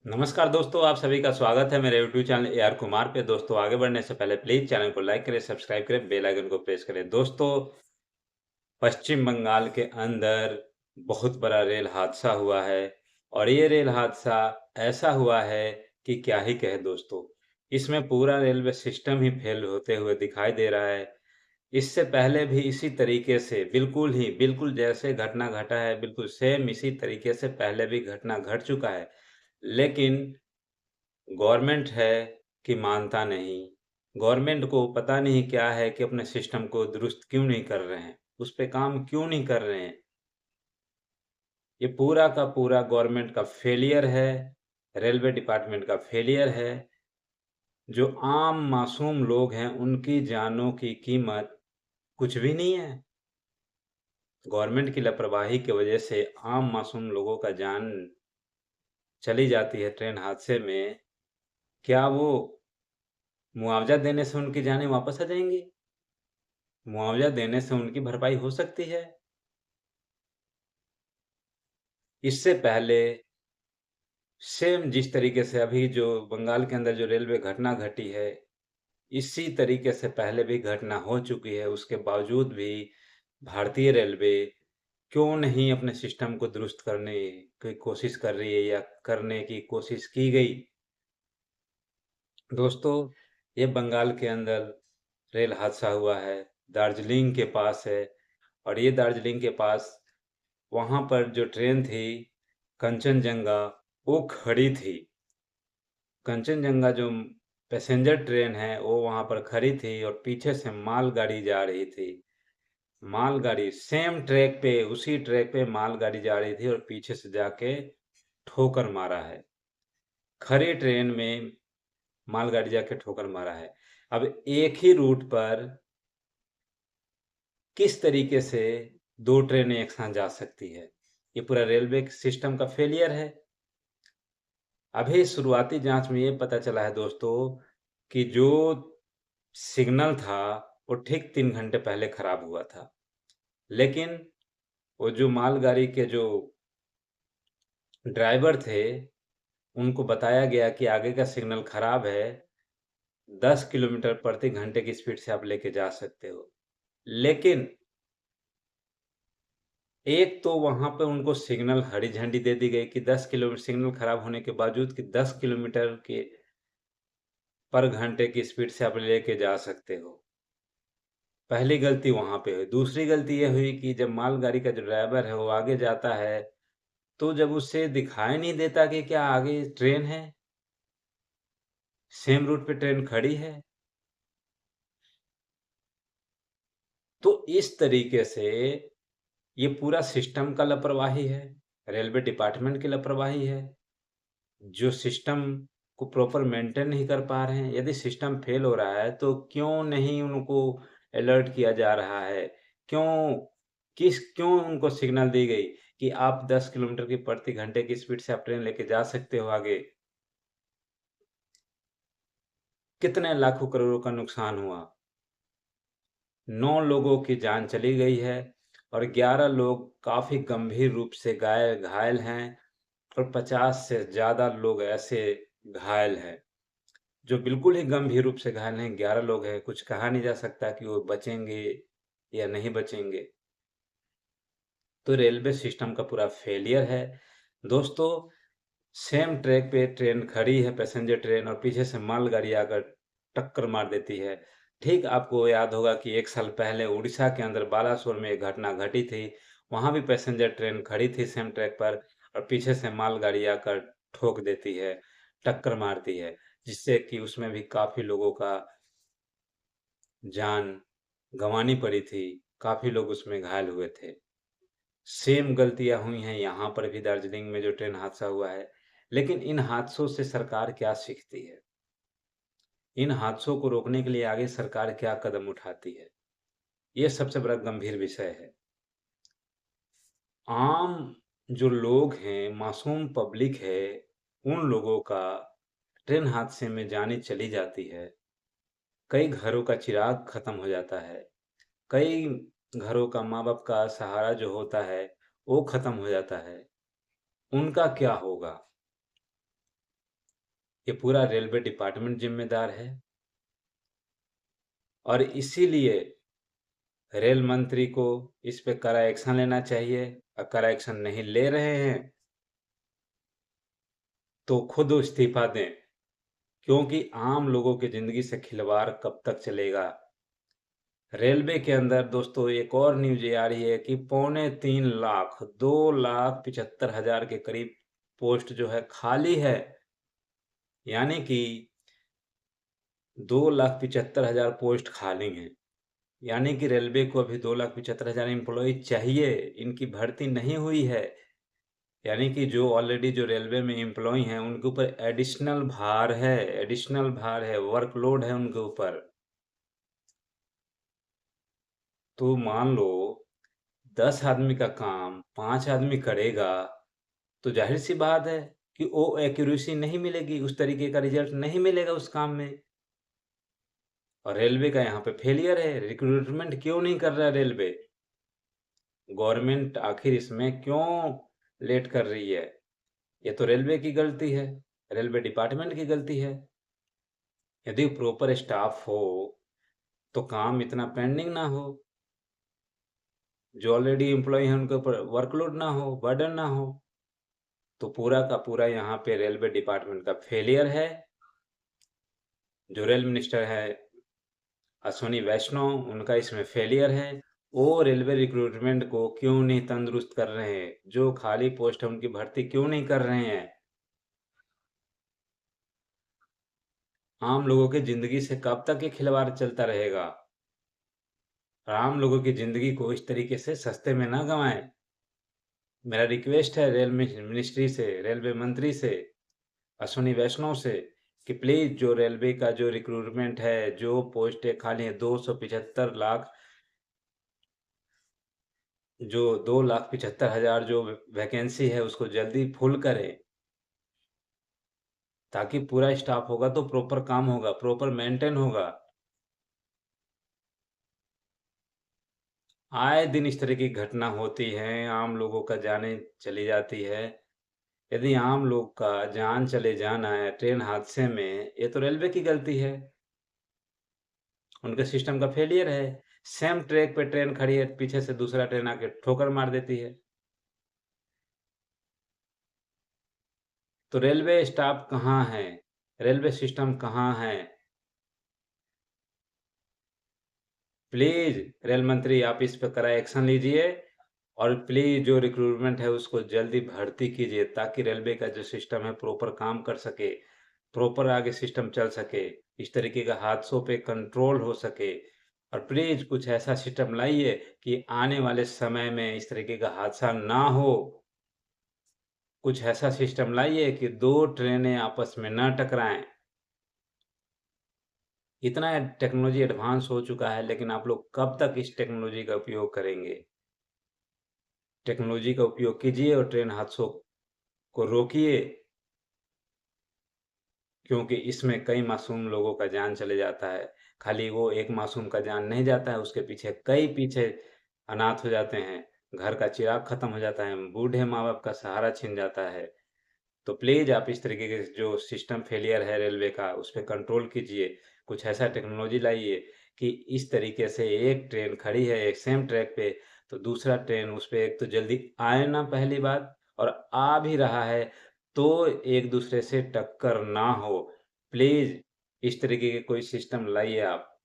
नमस्कार दोस्तों, आप सभी का स्वागत है मेरे यूट्यूब चैनल एआर कुमार पे। दोस्तों, आगे बढ़ने से पहले प्लीज़ चैनल को लाइक करें, सब्सक्राइब करें, बेल आइकन को प्रेस करें। दोस्तों, पश्चिम बंगाल के अंदर बहुत बड़ा रेल हादसा हुआ है और ये रेल हादसा ऐसा हुआ है कि क्या ही कहें दोस्तों। इसमें पूरा रेलवे सिस्टम ही फेल होते हुए दिखाई दे रहा है। इससे पहले भी इसी तरीके से बिल्कुल जैसे घटना घटा है, बिल्कुल सेम इसी तरीके से पहले भी घटना घट चुका है। लेकिन गवर्नमेंट है कि मानता नहीं। गवर्नमेंट को पता नहीं क्या है कि अपने सिस्टम को दुरुस्त क्यों नहीं कर रहे हैं, उस पे काम क्यों नहीं कर रहे हैं। ये पूरा का पूरा गवर्नमेंट का फेलियर है, रेलवे डिपार्टमेंट का फेलियर है। जो आम मासूम लोग हैं, उनकी जानों की कीमत कुछ भी नहीं है। गवर्नमेंट की लापरवाही की वजह से आम मासूम लोगों का जान चली जाती है ट्रेन हादसे में। क्या वो मुआवज़ा देने से उनकी जानें वापस आ जाएँगी? मुआवज़ा देने से उनकी भरपाई हो सकती है। इससे पहले सेम जिस तरीके से अभी जो बंगाल के अंदर जो रेलवे घटना घटी है, इसी तरीके से पहले भी घटना हो चुकी है। उसके बावजूद भी भारतीय रेलवे क्यों नहीं अपने सिस्टम को दुरुस्त करने की कोशिश कर रही है या करने की कोशिश की गई। दोस्तों, ये बंगाल के अंदर रेल हादसा हुआ है, दार्जिलिंग के पास है और ये दार्जिलिंग के पास वहाँ पर जो ट्रेन थी कंचनजंगा, वो खड़ी थी। कंचनजंगा जो पैसेंजर ट्रेन है, वो वहाँ पर खड़ी थी और पीछे से मालगाड़ी जा रही थी। मालगाड़ी सेम ट्रैक पे, उसी ट्रैक पे मालगाड़ी जा रही थी और पीछे से जाके ठोकर मारा है। खड़ी ट्रेन में मालगाड़ी जाके ठोकर मारा है। अब एक ही रूट पर किस तरीके से 2 ट्रेनें एक साथ जा सकती है? ये पूरा रेलवे सिस्टम का फेलियर है। अभी शुरुआती जाँच में ये पता चला है दोस्तों कि जो सिग्नल था, वो ठीक 3 घंटे पहले खराब हुआ था। लेकिन वो जो मालगाड़ी के जो ड्राइवर थे, उनको बताया गया कि आगे का सिग्नल खराब है, 10 किलोमीटर प्रति घंटे की स्पीड से आप लेके जा सकते हो। लेकिन एक तो वहाँ पे उनको सिग्नल हरी झंडी दे दी गई कि 10 किलोमीटर सिग्नल खराब होने के बावजूद कि 10 किलोमीटर के पर घंटे की स्पीड से आप लेके जा सकते हो। पहली गलती वहाँ पे हुई। दूसरी गलती ये हुई कि जब मालगाड़ी का जो ड्राइवर है वो आगे जाता है, तो जब उसे दिखाई नहीं देता कि क्या आगे ट्रेन है, सेम रूट पे ट्रेन खड़ी है। तो इस तरीके से ये पूरा सिस्टम का लापरवाही है, रेलवे डिपार्टमेंट की लापरवाही है, जो सिस्टम को प्रॉपर मेंटेन नहीं कर पा रहे हैं। यदि सिस्टम फेल हो रहा है, तो क्यों नहीं उनको अलर्ट किया जा रहा है? क्यों उनको सिग्नल दी गई कि आप 10 किलोमीटर की प्रति घंटे की स्पीड से आप ट्रेन लेके जा सकते हो आगे? कितने लाखों करोड़ों का नुकसान हुआ। 9 लोगों की जान चली गई है और 11 लोग काफ़ी गंभीर रूप से घायल हैं और 50 से ज़्यादा लोग ऐसे घायल हैं, जो बिल्कुल ही गंभीर रूप से घायल हैं। 11 लोग हैं, कुछ कहा नहीं जा सकता कि वो बचेंगे या नहीं बचेंगे। तो रेलवे सिस्टम का पूरा फेलियर है। दोस्तों, सेम ट्रैक पे ट्रेन खड़ी है, पैसेंजर ट्रेन, और पीछे से मालगाड़ी आकर टक्कर मार देती है। ठीक आपको याद होगा कि 1 साल पहले उड़ीसा के अंदर बालासोर में एक घटना घटी थी। वहाँ भी पैसेंजर ट्रेन खड़ी थी सेम ट्रैक पर और पीछे से मालगाड़ी आकर ठोक देती है, टक्कर मारती है, जिससे कि उसमें भी काफ़ी लोगों का जान गँवानी पड़ी थी, काफ़ी लोग उसमें घायल हुए थे। सेम गलतियाँ हुई हैं यहाँ पर भी दार्जिलिंग में जो ट्रेन हादसा हुआ है। लेकिन इन हादसों से सरकार क्या सीखती है? इन हादसों को रोकने के लिए आगे सरकार क्या कदम उठाती है? ये सबसे बड़ा गंभीर विषय है। आम जो लोग हैं, मासूम पब्लिक है, उन लोगों का ट्रेन हादसे में जानें चली जाती है। कई घरों का चिराग खत्म हो जाता है। कई घरों का माँ-बाप का सहारा जो होता है, वो खत्म हो जाता है। उनका क्या होगा? ये पूरा रेलवे डिपार्टमेंट ज़िम्मेदार है और इसीलिए रेल मंत्री को इस पे कड़ा एक्शन लेना चाहिए। कड़ा एक्शन नहीं ले रहे हैं तो खुद इस्तीफा दें, क्योंकि आम लोगों की ज़िंदगी से खिलवाड़ कब तक चलेगा। रेलवे के अंदर दोस्तों एक और न्यूज़ ये आ रही है कि 3.25 लाख 2,75,000 के करीब पोस्ट जो है खाली है। यानी कि 2,75,000 पोस्ट खाली हैं। यानी कि रेलवे को अभी 2,75,000 एम्प्लॉय चाहिए, इनकी भर्ती नहीं हुई है। यानी कि जो ऑलरेडी जो रेलवे में एम्प्लॉय हैं उनके ऊपर एडिशनल भार है, वर्कलोड है उनके ऊपर। तो मान लो 10 आदमी का काम 5 आदमी करेगा, तो ज़ाहिर-सी बात है कि वो एक्यूरेसी नहीं मिलेगी, उस तरीके का रिज़ल्ट नहीं मिलेगा उस काम में। और रेलवे का यहाँ पे फेलियर है, रिक्रूटमेंट क्यों नहीं कर रहा है रेलवे? गवर्नमेंट आखिर इसमें क्यों लेट कर रही है? ये तो रेलवे की गलती है, रेलवे डिपार्टमेंट की गलती है। यदि प्रॉपर स्टाफ हो, तो काम इतना पेंडिंग ना हो। जो ऑलरेडी एम्प्लॉयी हैं उनके ऊपर वर्कलोड ना हो, बर्डन ना हो। तो पूरा का पूरा यहाँ पे रेलवे डिपार्टमेंट का फेलियर है। जो रेल मिनिस्टर है अश्विनी वैष्णव, उनका इसमें फेलियर है। वो रेलवे रिक्रूटमेंट को क्यों नहीं तंदुरुस्त कर रहे हैं? जो खाली पोस्ट है उनकी भर्ती क्यों नहीं कर रहे हैं? आम लोगों की ज़िंदगी से कब तक ये खिलवाड़ चलता रहेगा? और आम लोगों की ज़िंदगी को इस तरीके से सस्ते में ना गँवाएँ। मेरा रिक्वेस्ट है रेल मिनिस्ट्री से, रेलवे मंत्री से, अश्विनी वैष्णव से कि प्लीज़ जो रेलवे का जो रिक्रूटमेंट है, जो पोस्टें खाली हैं 275 लाख, जो 2,75,000 जो वैकेंसी है उसको जल्दी फुल करें। ताकि पूरा स्टाफ होगा तो प्रॉपर काम होगा, प्रॉपर मेंटेन होगा। आए दिन इस तरह की घटना होती है, आम लोगों का जानें चली जाती है। यदि आम लोग का जान चले जाना है ट्रेन हादसे में, ये तो रेलवे की गलती है। उनके सिस्टम का फेलियर है। सेम ट्रैक पे ट्रेन खड़ी है, पीछे से दूसरा ट्रेन आके ठोकर मार देती है। तो रेलवे स्टाफ कहाँ है? रेलवे सिस्टम कहाँ है? प्लीज़ रेल मंत्री आप इस पे कड़ा एक्शन लीजिए और प्लीज़ जो रिक्रूटमेंट है उसको जल्दी भर्ती कीजिए ताकि रेलवे का जो सिस्टम है प्रॉपर काम कर सके, प्रॉपर आगे सिस्टम चल सके, इस तरीके का हादसों पे कंट्रोल हो सके। और प्लीज़ कुछ ऐसा सिस्टम लाइए कि आने वाले समय में इस तरीके का हादसा ना हो। कुछ ऐसा सिस्टम लाइए कि 2 ट्रेनें आपस में ना टकराएँ। इतना टेक्नोलॉजी एडवांस हो चुका है, लेकिन आप लोग कब तक इस टेक्नोलॉजी का उपयोग करेंगे? टेक्नोलॉजी का उपयोग कीजिए और ट्रेन हादसों को रोकिए, क्योंकि इसमें कई मासूम लोगों का जान चले जाता है। खाली वो एक मासूम का जान नहीं जाता है, उसके पीछे कई पीछे अनाथ हो जाते हैं, घर का चिराग खत्म हो जाता है, बूढ़े माँ-बाप का सहारा छिन जाता है। तो प्लीज़ आप इस तरीके के जो सिस्टम फेलियर है रेलवे का, उस पे कंट्रोल कीजिए। कुछ ऐसा टेक्नोलॉजी लाइए कि इस तरीके से एक ट्रेन खड़ी है एक सेम ट्रैक पे, तो दूसरा ट्रेन उस पे एक तो जल्दी आए ना पहली बात, और आ भी रहा है तो एक दूसरे से टक्कर ना हो। प्लीज़ इस तरीके के कोई सिस्टम लाइए आप।